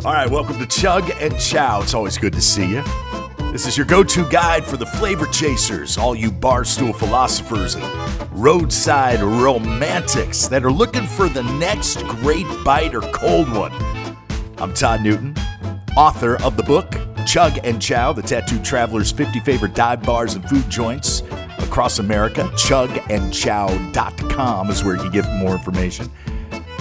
All right, welcome to Chug and Chow. It's always good to see you. This is your go-to guide for the flavor chasers, all you barstool philosophers and roadside romantics that are looking for the next great bite or cold one. I'm Todd Newton, author of the book Chug and Chow, the Tattooed Traveler's 50 Favorite Dive Bars and Food Joints across America. Chugandchow.com is where you can get more information.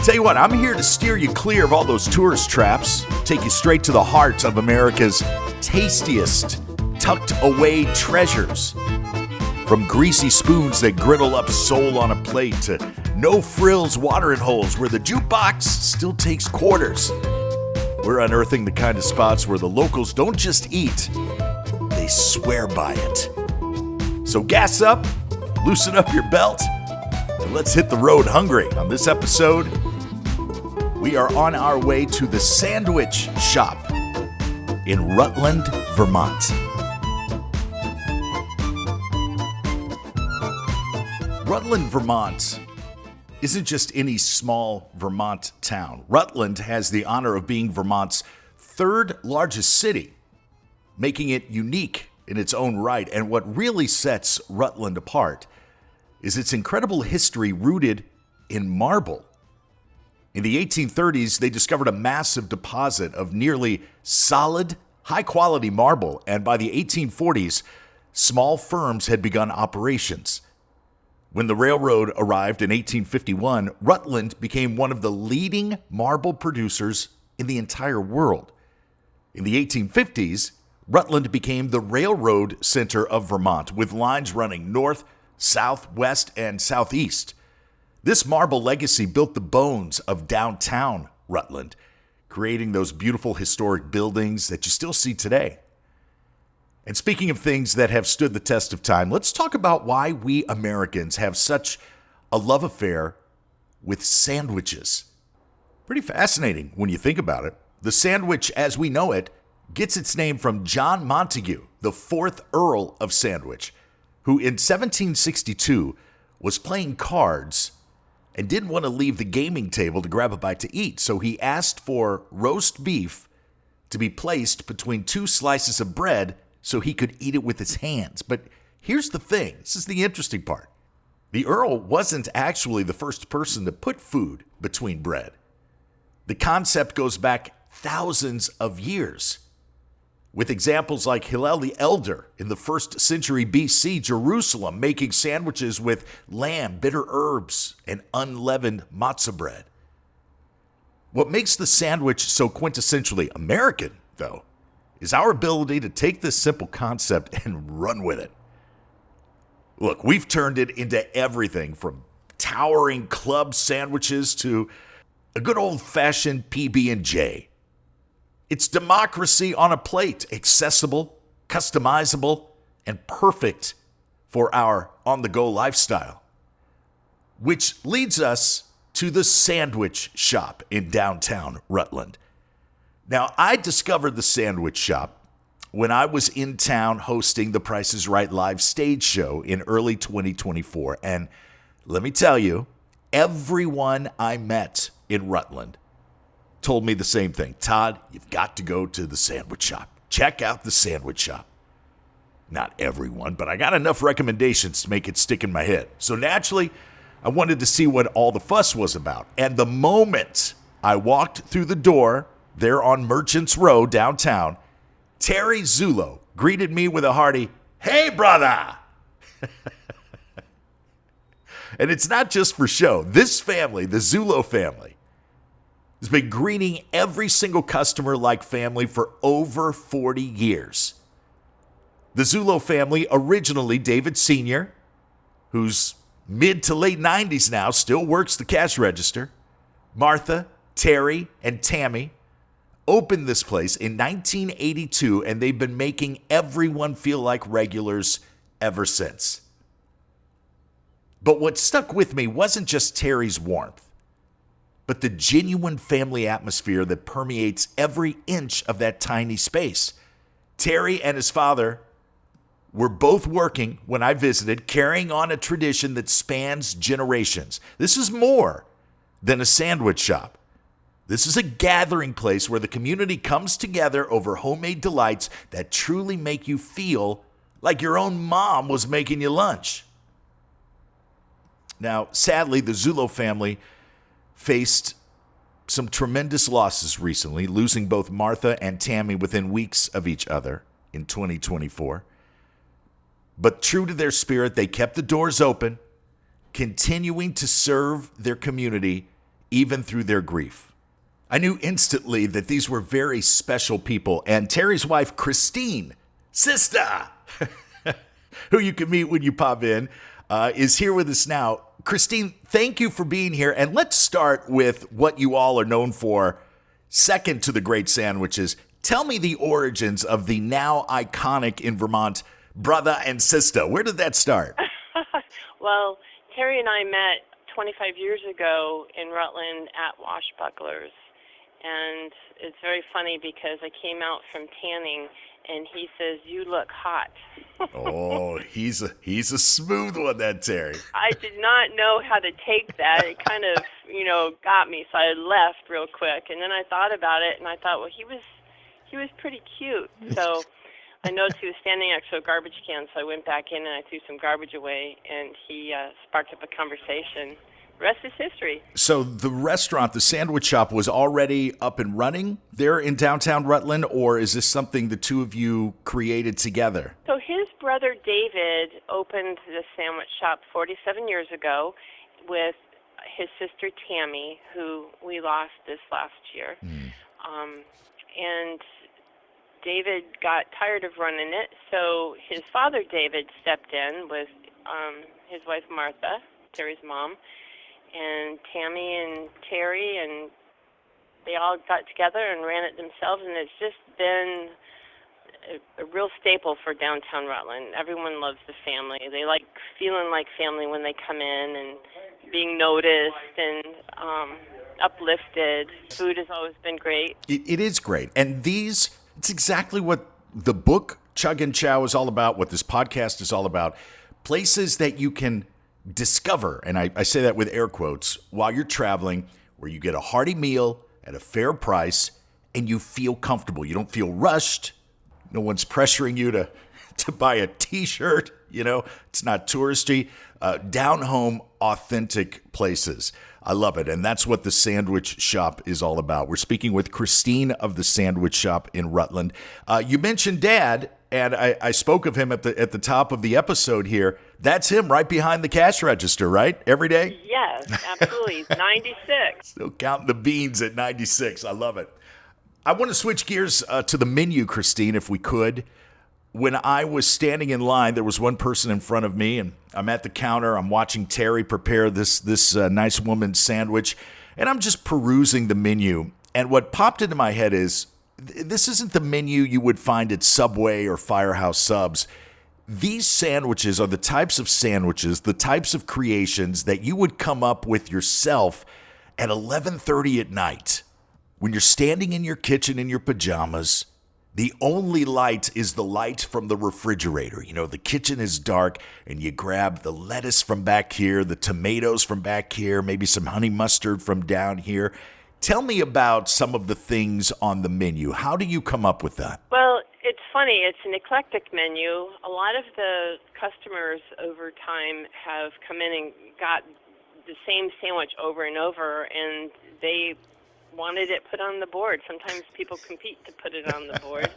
Tell you what, I'm here to steer you clear of all those tourist traps, take you straight to the heart of America's tastiest tucked away treasures. From greasy spoons that griddle up soul on a plate to no-frills watering holes where the jukebox still takes quarters. We're unearthing the kind of spots where the locals don't just eat, they swear by it. So gas up, loosen up your belt, and let's hit the road hungry. On this episode, we are on our way to the Sandwich Shoppe in Rutland, Vermont. Rutland, Vermont isn't just any small Vermont town. Rutland has the honor of being Vermont's third largest city, making it unique in its own right. And what really sets Rutland apart is its incredible history rooted in marble. In the 1830s, they discovered a massive deposit of nearly solid, high-quality marble, and by the 1840s, small firms had begun operations. When the railroad arrived in 1851, Rutland became one of the leading marble producers in the entire world. In the 1850s, Rutland became the railroad center of Vermont, with lines running north, south, west, and southeast. This marble legacy built the bones of downtown Rutland, creating those beautiful historic buildings that you still see today. And speaking of things that have stood the test of time, let's talk about why we Americans have such a love affair with sandwiches. Pretty fascinating when you think about it. The sandwich, as we know it, gets its name from John Montagu, the fourth Earl of Sandwich, who in 1762 was playing cards and didn't want to leave the gaming table to grab a bite to eat, so he asked for roast beef to be placed between two slices of bread so he could eat it with his hands. But here's the thing. This is the interesting part. The Earl wasn't actually the first person to put food between bread. The concept goes back thousands of years, with examples like Hillel the Elder in the 1st century BC Jerusalem making sandwiches with lamb, bitter herbs, and unleavened matzah bread. What makes the sandwich so quintessentially American, though, is our ability to take this simple concept and run with it. Look, we've turned it into everything from towering club sandwiches to a good old-fashioned PB&J. It's democracy on a plate, accessible, customizable, and perfect for our on-the-go lifestyle. Which leads us to the Sandwich Shoppe in downtown Rutland. Now, I discovered the Sandwich Shoppe when I was in town hosting the Price is Right live stage show in early 2024. And let me tell you, everyone I met in Rutland told me the same thing. Todd, you've got to go to the Sandwich Shoppe. Check out the Sandwich Shoppe. Not everyone, but I got enough recommendations to make it stick in my head. So naturally, I wanted to see what all the fuss was about. And the moment I walked through the door there on Merchants Row downtown, Terry Zullo greeted me with a hearty, "Hey, brother!" And it's not just for show. This family, the Zullo family, has been greeting every single customer like family for over 40 years. The Zullo family, originally David Sr., who's mid to late 90s now, still works the cash register, Martha, Terry, and Tammy, opened this place in 1982, and they've been making everyone feel like regulars ever since. But what stuck with me wasn't just Terry's warmth, but the genuine family atmosphere that permeates every inch of that tiny space. Terry and his father were both working when I visited, carrying on a tradition that spans generations. This is more than a sandwich shop. This is a gathering place where the community comes together over homemade delights that truly make you feel like your own mom was making you lunch. Now, sadly, the Zullo family faced some tremendous losses recently, losing both Martha and Tammy within weeks of each other in 2024. But true to their spirit, they kept the doors open, continuing to serve their community even through their grief. I knew instantly that these were very special people, and Terry's wife, Christine, sister, who you can meet when you pop in, is here with us now. Christine, thank you for being here, and let's start with what you all are known for. Second to the great sandwiches, tell me the origins of the now iconic in Vermont brother and sister. Where did that start? Well, Terry and I met 25 years ago in Rutland at Washbucklers, and it's very funny because I came out from tanning, and he says, "You look hot." Oh, he's a smooth one, that Terry. I did not know how to take that. It kind of, got me, so I left real quick. And then I thought about it, and I thought, well, he was pretty cute. So I noticed he was standing next to a garbage can, so I went back in and I threw some garbage away, and he sparked up a conversation. The rest is history. So the restaurant, the Sandwich Shoppe, was already up and running there in downtown Rutland, or is this something the two of you created together? So his brother David opened the Sandwich Shoppe 47 years ago with his sister Tammy, who we lost this last year. And David got tired of running it, so his father David stepped in with his wife Martha, Terry's mom, and Tammy and Terry, and they all got together and ran it themselves, and it's just been a real staple for downtown Rutland. Everyone loves the family. They like feeling like family when they come in and being noticed and uplifted. Food has always been great. It is great. And it's exactly what the book Chug Chow is all about, what this podcast is all about. Places that you can discover, and I say that with air quotes, while you're traveling, where you get a hearty meal at a fair price and you feel comfortable. You don't feel rushed. No one's pressuring you to buy a T-shirt. It's not touristy. Down home, authentic places. I love it. And that's what the Sandwich Shoppe is all about. We're speaking with Christine of the Sandwich Shoppe in Rutland. You mentioned Dad, and I spoke of him at the top of the episode here. That's him right behind the cash register, right? Every day? Yes, absolutely. He's 96. Still counting the beans at 96. I love it. I want to switch gears to the menu, Christine, if we could. When I was standing in line, there was one person in front of me, and I'm at the counter. I'm watching Terry prepare this nice woman's sandwich, and I'm just perusing the menu. And what popped into my head is, this isn't the menu you would find at Subway or Firehouse Subs. These sandwiches are the types of sandwiches, the types of creations that you would come up with yourself at 11:30 at night. When you're standing in your kitchen in your pajamas, the only light is the light from the refrigerator. The kitchen is dark, and you grab the lettuce from back here, the tomatoes from back here, maybe some honey mustard from down here. Tell me about some of the things on the menu. How do you come up with that? Well, it's funny. It's an eclectic menu. A lot of the customers over time have come in and got the same sandwich over and over, and they wanted it put on the board. Sometimes people compete to put it on the board.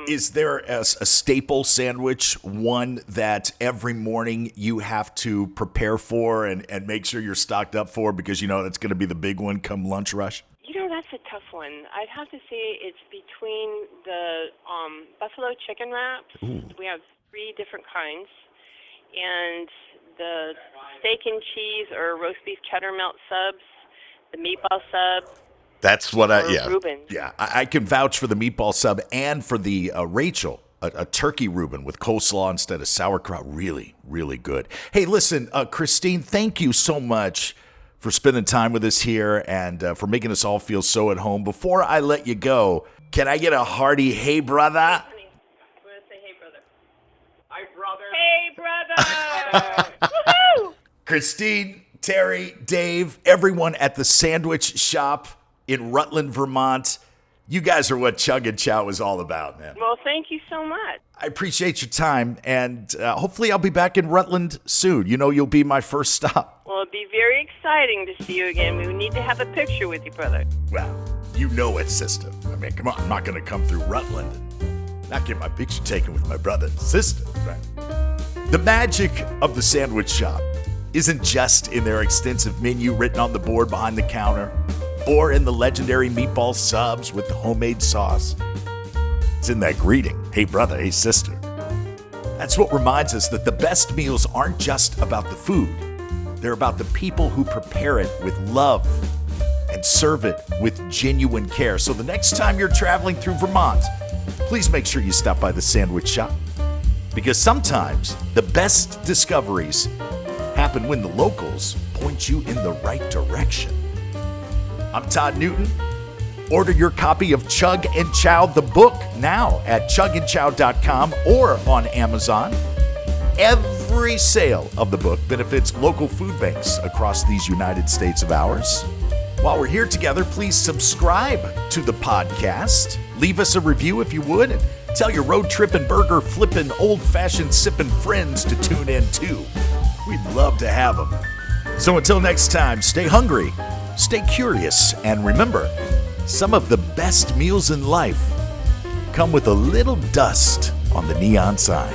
Is there a staple sandwich, one that every morning you have to prepare for and make sure you're stocked up for because that's going to be the big one come lunch rush? That's a tough one. I'd have to say it's between the buffalo chicken wraps. Ooh. We have 3 different kinds. And the steak and cheese or roast beef cheddar melt subs, the meatball sub. That's what Reuben. Yeah, I can vouch for the meatball sub and for the Rachel, a turkey Reuben with coleslaw instead of sauerkraut. Really, really good. Hey, listen, Christine, thank you so much for spending time with us here and for making us all feel so at home. Before I let you go, can I get a hearty hey, brother? I'm going to say hey, brother. Hi, brother. Hey, brother. Woohoo! Christine, Terry, Dave, everyone at the Sandwich Shoppe, in Rutland, Vermont. You guys are what Chug Chow is all about, man. Well, thank you so much. I appreciate your time, and hopefully I'll be back in Rutland soon. You know, you'll be my first stop. Well, it'd be very exciting to see you again. We need to have a picture with you, brother. Well, you know it, sister. I mean, come on, I'm not going to come through Rutland and not get my picture taken with my brother and sister, right? The magic of the Sandwich Shop isn't just in their extensive menu written on the board behind the counter or in the legendary meatball subs with the homemade sauce. It's in that greeting, hey brother, hey sister. That's what reminds us that the best meals aren't just about the food. They're about the people who prepare it with love and serve it with genuine care. So the next time you're traveling through Vermont, please make sure you stop by the Sandwich Shop, because sometimes the best discoveries happen when the locals point you in the right direction. I'm Todd Newton. Order your copy of Chug and Chow, the book, now at chugandchow.com or on Amazon. Every sale of the book benefits local food banks across these United States of ours. While we're here together, please subscribe to the podcast. Leave us a review if you would, and tell your road tripping, burger flipping, old-fashioned sipping friends to tune in too. We'd love to have them. So until next time, stay hungry, stay curious, and remember, some of the best meals in life come with a little dust on the neon sign.